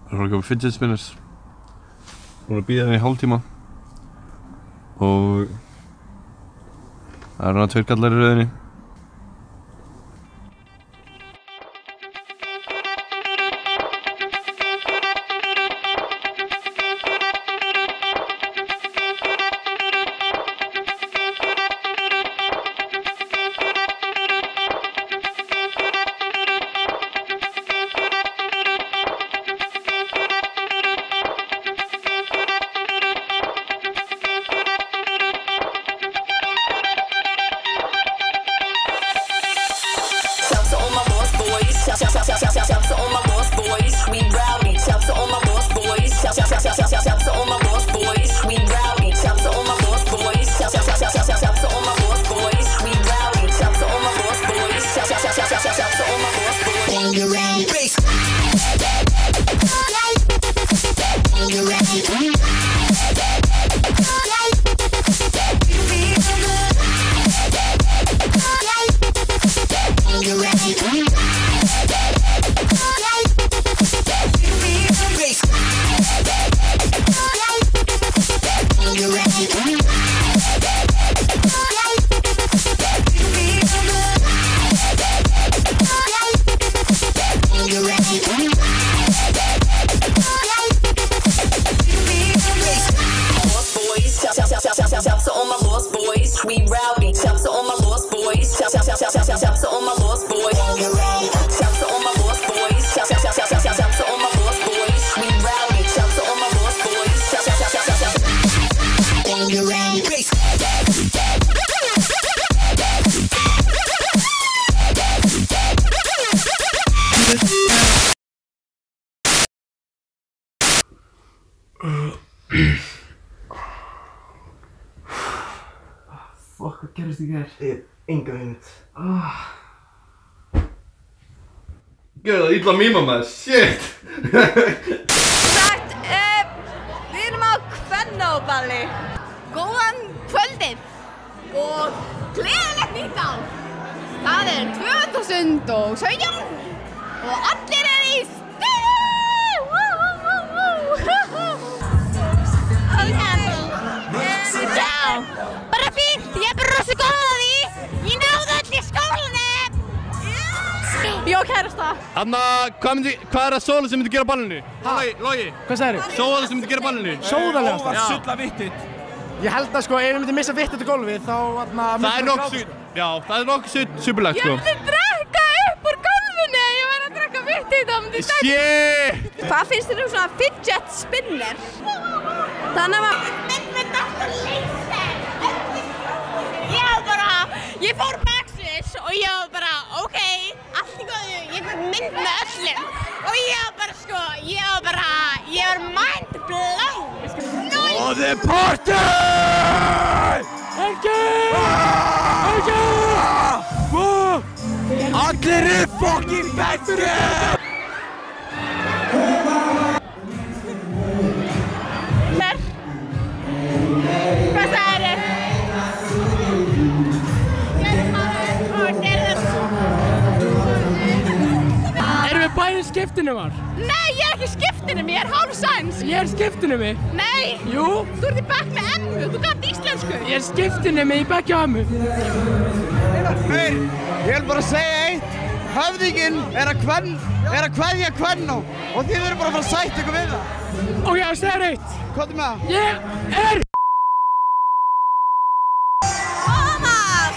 Það var komið fidget spinners. Búin að bíða henni í hálftíma. Og það eru 2 kallar í röðinni. Fuck, hvað gerist í gær? Ég hef enga hugmynd. Gjör það illa míma maður, shit! Sagt, við erum á kvennóballi. Góðan kvöldið og gleðilegt nýtt ár. Það er 2017 og allir eru í stuði! Já, bara fínt, ég er bara rosa góð að því. Ég náði öll í skólanum. Ég á kærasta. Anna, hvað er það sóla sem myndi gera á ballinu? Logi, Hvað sagðirðu? sóla sem myndi gera á ballinu? Sóðalegasta? Já. Sulla vittit. Ég held að sko, ef við myndum missa vittit á gólfið, þá Það er nokkuð superlegt sko. Ég myndi drekka upp úr gólfinu. Ég væri að drekka vitt í það. Shit! Hvað finnst þér svona fidget spinner? Þannig að mynd alltaf leysa. Ég fór baksviss og ég var bara, ok, allt í góðu, ég fór mynd með öllum. Og ég var mind blown. Og the party! Ekki! Allir eru fucking bestir! Hvað sagðirðu? Erum við bæði skiptinumar? Nei, ég er ekki skiptinemi, ég er hálfsænsk. Ég er skiptinumi. Nei, Jú, þú ert í bekk með emmu, þú gæti íslensku. ég er skiptinumi í bekkja ömmu. Heyr, ég vil bara segja eitt. Höfðinginn er að kveðja kvennó og þið verður bara að fara að sætta ykkur við það. Ok, það segir eitt. Hvað er með það? Ég er... Thomas,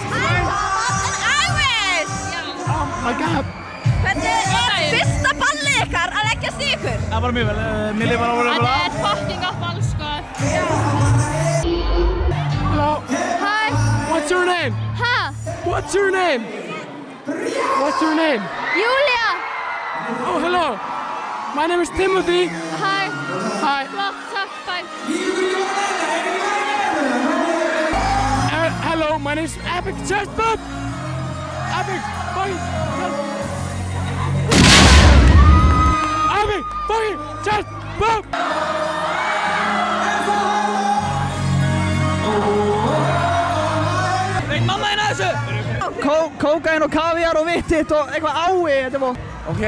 I wish. Oh my god. Hvernig er fyrsta ballið ykkar að leggjast í ykkur? Það var mjög vel. Mér lifar ára vel. Þetta er fucking gott ball, sko. Hello. Hi. What's your name? Ha? What's your name? What's your name? Julia. Oh, hello. My name is Timothy. Hi. Hi. Flott, takk, bye. Hello, my name is Epic Chest Bump. Epic fucking Epic fucking Chest Bump. Veit mamma þín að þessu? Kókaín og kaviar og vittitt og eitthvað ái, þetta er búið. Ok,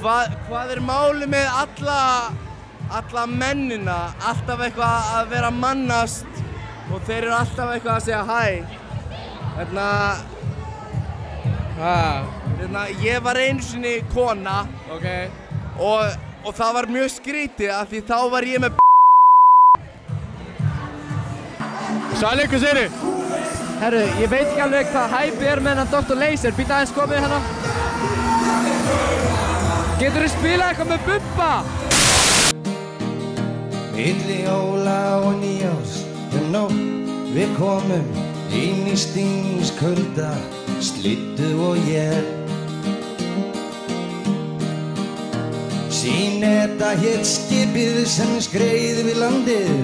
Hvað málið með alla mennina, alltaf eitthvað að vera að mannast og þeir eru alltaf eitthvað að segja hæ. Ég var einu sinni kona og það var mjög skrítið af því þá var ég með Sæli, hvað segirðu? Herru, ég veit ekki alveg hvað hæpið með hennan Dr. Laser. Býta aðeins komið hérna. Geturðu spilað eitthvað með Bubba? Milli jóla og nýjárs nótt við komum inn í stingskölda, slyddu og él. Síneta hét skipið sem skreið við landið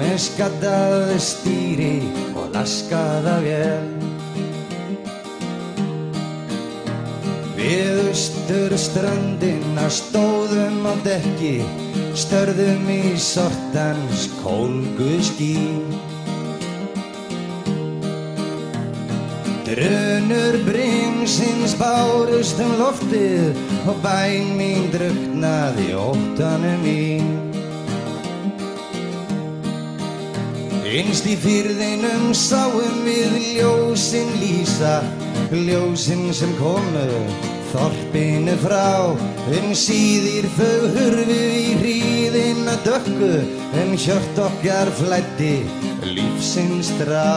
með skaddaðu stýri og laskaða vél. Við austurströndina stóðum á dekki, störðum í sortans kólguský. Drunur brimsins bárust loftið og bæn mín drukknaði óttanum í. Innst í firðinum sáum við ljósin lýsa, ljósin sem komu þorpinu frá. Síðir þau hurfu í hríðina dökku, hjört okkar flæddi lífsins strá.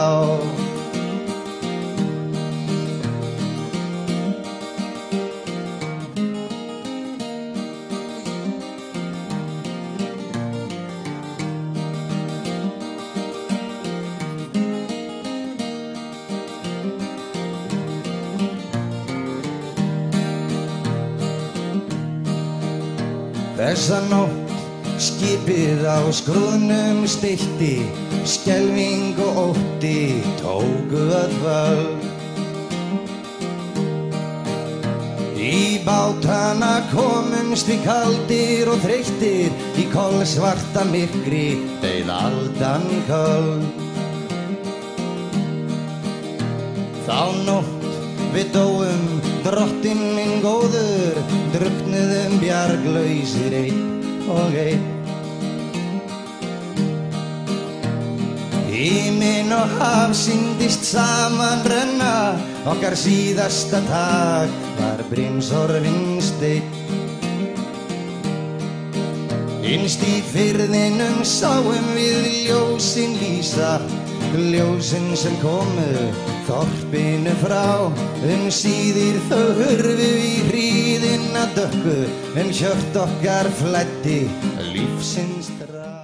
Þessa nótt skipið á skrúðnum steytti, skelfing og ótti tóku að völd. Í bátana komumst við kaldir og þreyttir, í kolsvarta myrkri beið aldan köld. Þá nótt við dóum, drottinn minn góður, drukknuðum bjarglausir einn og einn. Himinn og haf sýndist saman renna, okkar síðasta tag var brimsorfinn steinn. Innst í firðinum sáum við ljósin lýsa, ljósin sem komu þorpinu frá. Síðir þau hurfu í hríðina dökku, hjört okkar flæddi lífsins strá.